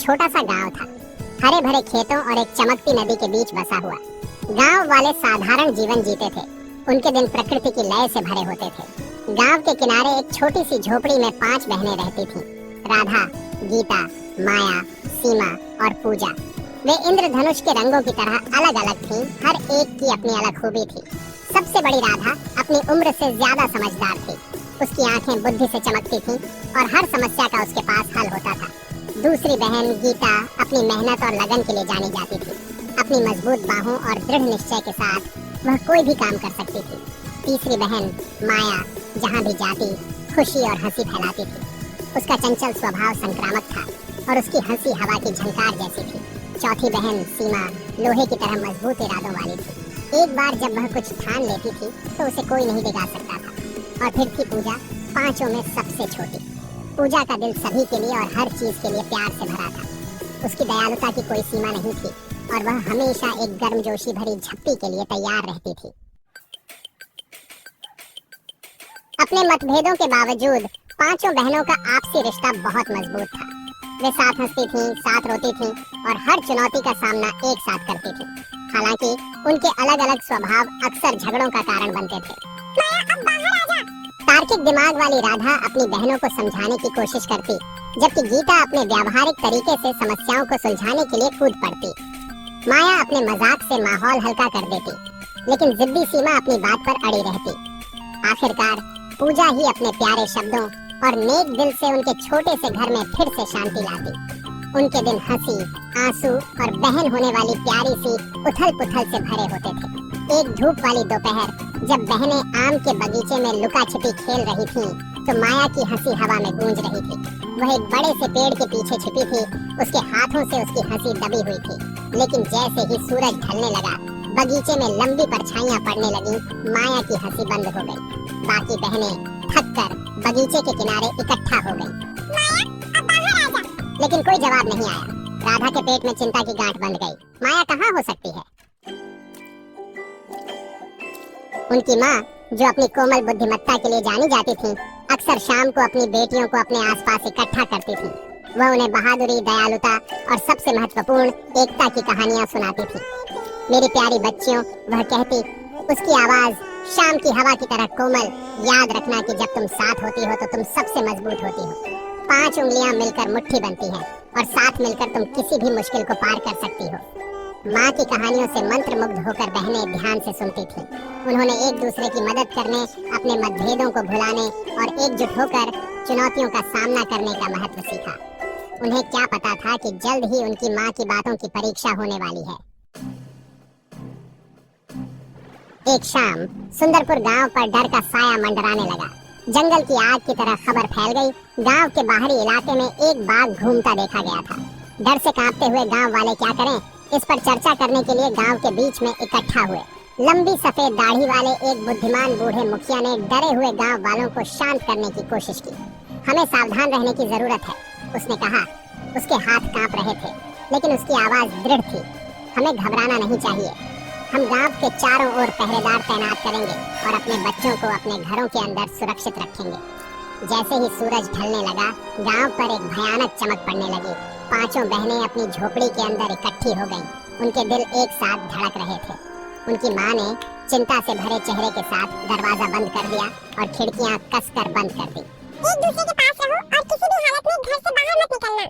छोटा सा गांव था, हरे भरे खेतों और एक चमकती नदी के बीच बसा हुआ। गांव वाले साधारण जीवन जीते थे। उनके दिन प्रकृति की लय से भरे होते थे। गांव के किनारे एक छोटी सी झोपड़ी में 5 बहनें रहती थीं। राधा, गीता, माया, सीमा और पूजा। वे इंद्रधनुष के रंगों की तरह अलग अलग थीं। हर एक की अपनी अलग खूबी थी। सबसे बड़ी राधा अपनी उम्र से ज्यादा समझदार थी। उसकी आंखें बुद्धि से चमकती थीं और हर समस्या का उसके पास हल होता था। दूसरी बहन गीता अपनी मेहनत और लगन के लिए जानी जाती थी। अपनी मजबूत बाहों और दृढ़ निश्चय के साथ वह कोई भी काम कर सकती थी। तीसरी बहन माया जहाँ भी जाती खुशी और हंसी फैलाती थी। उसका चंचल स्वभाव संक्रामक था और उसकी हंसी हवा की झंकार जैसी थी। चौथी बहन सीमा लोहे की तरह मजबूत इरादों वाली थी। एक बार जब वह कुछ ठान लेती थी तो उसे कोई नहीं बिगाड़ सकता था। और फिर थी पूजा, 5 में सबसे छोटी। पूजा का दिल सभी के लिए और हर चीज के लिए प्यार से भरा था। उसकी दयालुता की कोई सीमा नहीं थी और वह हमेशा एक गर्मजोशी भरी झप्पी के लिए तैयार रहती थी। अपने मतभेदों के बावजूद 5 बहनों का आपसी रिश्ता बहुत मजबूत था। वे साथ हंसती थीं, साथ रोती थीं और हर चुनौती का सामना एक साथ करती थीं। हालांकि उनके अलग अलग स्वभाव अक्सर झगड़ों का कारण बनते थे। माया, अब बाहर आ जा। तार्किक दिमाग वाली राधा अपनी बहनों को समझाने की कोशिश करती, जबकि गीता अपने व्यावहारिक तरीके से समस्याओं को सुलझाने के लिए कूद पड़ती। माया अपने मजाक से माहौल हल्का कर देती, लेकिन जिद्दी सीमा अपनी बात पर अड़ी रहती। आखिरकार पूजा ही अपने प्यारे शब्दों और नेक दिल से उनके छोटे से घर में फिर से शांति लाती। उनके दिन हंसी, आंसू और बहन होने वाली प्यारी सी उथल पुथल से भरे होते थे। एक धूप वाली दोपहर जब बहनें आम के बगीचे में लुका छिपी खेल रही थीं, तो माया की हंसी हवा में गूंज रही थी। वह एक बड़े से पेड़ के पीछे छिपी थी। उसके हाथों से उसकी हंसी दबी हुई थी, लेकिन जैसे ही सूरज ढलने लगा, बगीचे में लंबी परछाइयां पड़ने लगी। माया की हंसी बंद हो गई। बाकी बहनें थककर बगीचे के किनारे इकट्ठा हो गईं। माया, अब बाहर आ जा। लेकिन कोई जवाब नहीं आया। राधा के पेट में चिंता की गांठ बंध गई। माया कहाँ हो सकती है? उनकी माँ, जो अपनी कोमल बुद्धिमत्ता के लिए जानी जाती थी, अक्सर शाम को अपनी बेटियों को अपने आसपास इकट्ठा करती थी। वह उन्हें बहादुरी, दयालुता और सबसे महत्वपूर्ण एकता की कहानियाँ सुनाती थी। मेरी प्यारी बच्चियों, वह कहती, उसकी आवाज शाम की हवा की तरह कोमल। याद रखना कि जब तुम साथ होती हो तो तुम सबसे मजबूत होती हो। 5 उंगलियां मिलकर मुट्ठी बनती हैं और साथ मिलकर तुम किसी भी मुश्किल को पार कर सकती हो। माँ की कहानियों से मंत्र मुग्ध होकर बहनें ध्यान से सुनती थीं। उन्होंने एक दूसरे की मदद करने, अपने मतभेदों को भुलाने और एकजुट होकर चुनौतियों का सामना करने का महत्व सीखा। उन्हें क्या पता था कि जल्द ही उनकी माँ की बातों की परीक्षा होने वाली है। एक शाम सुंदरपुर गांव पर डर का साया मंडराने लगा। जंगल की आग की तरह खबर फैल गई। गांव के बाहरी इलाके में एक बाघ घूमता देखा गया था। डर से कांपते हुए गांव वाले क्या करें, इस पर चर्चा करने के लिए गांव के बीच में इकट्ठा हुए। लंबी सफेद दाढ़ी वाले एक बुद्धिमान बूढ़े मुखिया ने डरे हुए गांव वालों को शांत करने की कोशिश की। हमें सावधान रहने की जरूरत है, उसने कहा। उसके हाथ कांप रहे थे, लेकिन उसकी आवाज दृढ़ थी। हमें घबराना नहीं चाहिए। हम गांव के चारों ओर पहरेदार तैनात करेंगे और अपने बच्चों को अपने घरों के अंदर सुरक्षित रखेंगे। जैसे ही सूरज ढलने लगा, गांव पर एक भयानक चमक पड़ने लगी। 5 बहनें अपनी झोपड़ी के अंदर इकट्ठी हो गईं। उनके दिल एक साथ धड़क रहे थे। उनकी माँ ने चिंता से भरे चेहरे के साथ दरवाजा बंद कर दिया और खिड़कियाँ कसकर बंद कर दी। एक दूसरे के पास रहो और किसी भी हालत में घर से बाहर मत निकलना।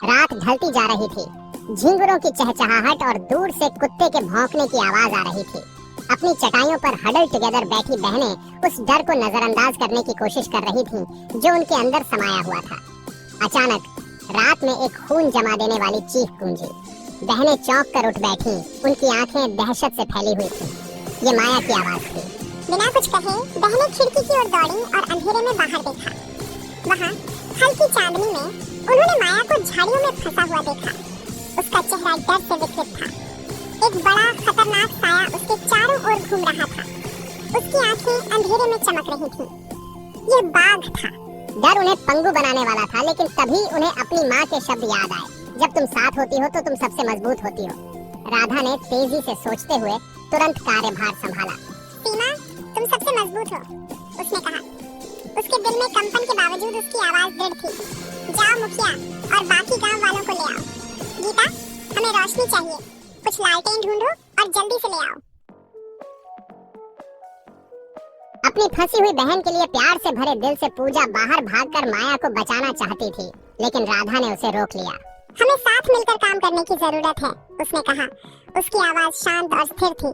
रात ढलती जा रही थी। झिंगुरों की चहचहाहट और दूर से कुत्ते के भौंकने की आवाज आ रही थी। अपनी चटाइयों पर हडल टुगेदर बैठी बहनें उस डर को नजरअंदाज करने की कोशिश कर रही थीं, जो उनके अंदर समाया हुआ था। अचानक रात में एक खून जमा देने वाली चीख गूंजी। बहनें चौंक कर उठ बैठीं। उनकी आंखें दहशत से फैली हुई थीं। ये माया की आवाज थी। बिना कुछ कहे बहनें खिड़की की ओर दौड़ी और अंधेरे में बाहर देखा। वहाँ हल्की चांदनी में उन्होंने माया को झाड़ियों में फंसा हुआ देखा। उसका चेहरा डर से विकृत था। एक बड़ा खतरनाक साया उसके चारों ओर घूम रहा था। उसकी आंखें अंधेरे में चमक रही थीं। ये बाघ था। डर उन्हें पंगु बनाने वाला था, लेकिन तभी उन्हें अपनी माँ के शब्द याद आए, जब तुम साथ होती हो तो तुम सबसे मजबूत होती हो। राधा ने तेजी से सोचते हुए तुरंत कार्यभार संभाला। सीमा, तुम सबसे मजबूत हो, उसने कहा। उसके दिल में कंपन के बावजूद उसकी आवाज दृढ़ थी। जाओ मुखिया और बाकी गांव वालों को ले आओ। गीता, हमें रोशनी चाहिए। कुछ लालटेन ढूंढो और जल्दी से ले आओ। अपनी फंसी हुई बहन के लिए प्यार से भरे दिल से पूजा बाहर भागकर माया को बचाना चाहती थी, लेकिन राधा ने उसे रोक लिया। हमें साथ मिलकर काम करने की जरूरत है, उसने कहा। उसकी आवाज शांत और स्थिर थी।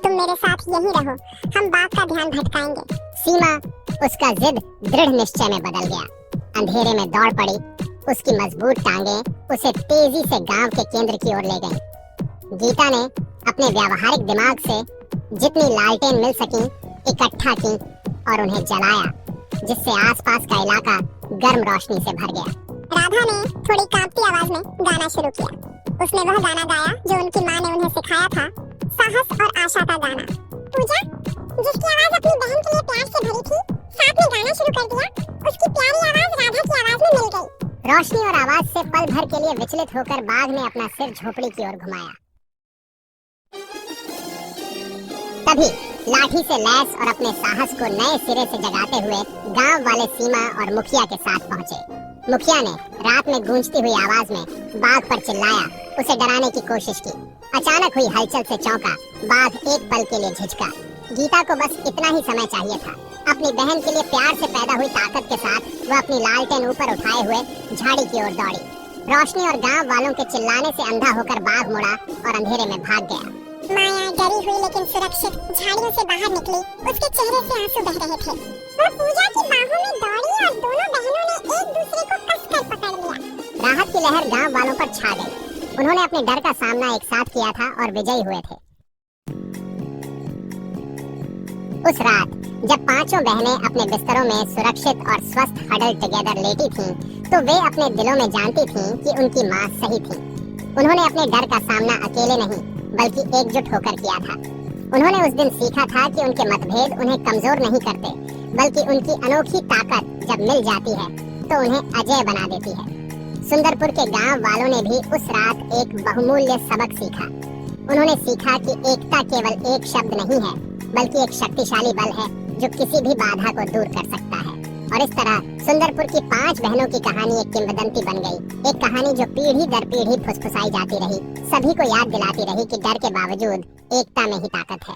तुम मेरे साथ यहीं रहो, हम बाघ का ध्यान भटकाएंगे। सीमा, उसका जिद दृढ़ निश्चय में बदल गया। अंधेरे में दौड़ पड़ी। उसकी मजबूत टांगें उसे तेजी से गांव के केंद्र की ओर ले गईं। गीता ने अपने व्यावहारिक दिमाग से जितनी लालटेन मिल सकी इकट्ठा की और उन्हें जलाया, जिससे आसपास का इलाका गर्म रोशनी से भर गया। राधा ने थोड़ी कांपती आवाज में गाना शुरू किया। उसने वह गाना गाया जो उनकी माँ ने उन्हें सिखाया था, साहस और आशा का गाना। पूजा, जिसकी आवाज अपनी बहन के लिए प्यार से भरी थी, साथ में गाना शुरू कर दिया। उसकी प्यारी आवाज राधा की आवाज में मिल गई। रोशनी और आवाज से पल भर के लिए विचलित होकर बाघ ने अपना सिर झोपड़ी की ओर घुमाया। तभी लाठी से लैस और अपने साहस को नए सिरे से जगाते हुए गांव वाले सीमा और मुखिया के साथ पहुंचे। मुखिया ने रात में गूंजती हुई आवाज में बाघ पर चिल्लाया, उसे डराने की कोशिश की। अचानक हुई हलचल से चौंका बाघ एक पल के लिए झिझका। गीता को बस इतना ही समय चाहिए था। अपनी बहन के लिए प्यार से पैदा हुई ताकत के साथ वह अपनी लालटेन ऊपर उठाए हुए झाड़ी की ओर दौड़ी। रोशनी और गांव वालों के चिल्लाने से अंधा होकर बाघ मुड़ा और अंधेरे में भाग गया। माया डरी हुई लेकिन सुरक्षित झाड़ियों से बाहर निकली। उसके चेहरे से आंसू बह रहे थे। वह पूजा की बाहों में दौड़ी और दोनों बहनों ने एक दूसरे को कसकर पकड़ लिया। राहत की लहर गांव वालों पर छा गई। उन्होंने अपने डर का सामना एक साथ किया था और विजयी हुए थे। उस रात जब पांचों बहनें अपने बिस्तरों में सुरक्षित और स्वस्थ हडल टुगेदर लेटी थीं, तो वे अपने दिलों में जानती थीं कि उनकी माँ सही थी। उन्होंने अपने डर का सामना अकेले नहीं बल्कि एकजुट होकर किया था। उन्होंने उस दिन सीखा था कि उनके मतभेद उन्हें कमजोर नहीं करते, बल्कि उनकी अनोखी ताकत जब मिल जाती है तो उन्हें अजेय बना देती है। सुंदरपुर के गांव वालों ने भी उस रात एक बहुमूल्य सबक सीखा। उन्होंने सीखा कि एकता केवल एक शब्द नहीं है, बल्कि एक शक्तिशाली बल है जो किसी भी बाधा को दूर कर सकता है। और इस तरह सुंदरपुर की 5 बहनों की कहानी एक किंवदंती बन गई। एक कहानी जो पीढ़ी दर पीढ़ी फुसफुसाई जाती रही, सभी को याद दिलाती रही कि डर के बावजूद एकता में ही ताकत है।